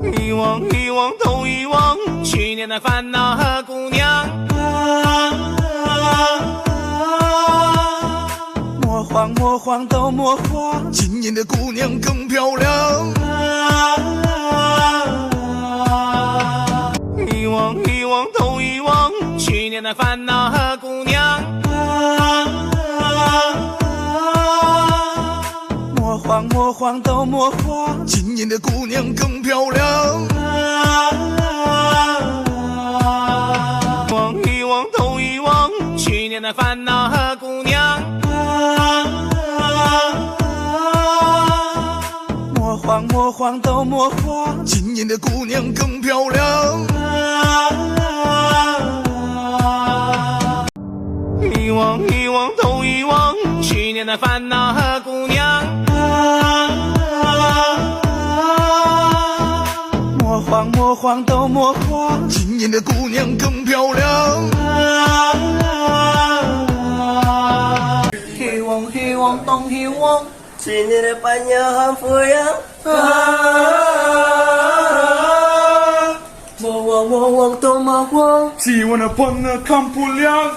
遗忘遗忘都遗忘，去年的烦恼和姑娘。莫慌莫慌都莫慌，今年的姑娘更漂亮。遗忘遗忘都遗忘，去年的烦恼和姑娘。莫慌莫慌都莫慌，今年的姑娘更漂亮。遗忘遗忘都遗忘，去年的烦恼和姑娘。莫慌莫慌都莫慌，今年的姑娘更漂亮。遗忘遗忘都遗忘，去年的烦恼和姑娘。莫慌莫慌都莫慌，今年的姑娘更漂亮。希望希望东希望，今年的伴娘和富养。莫忘莫忘都莫忘，今晚的伴娘更漂亮。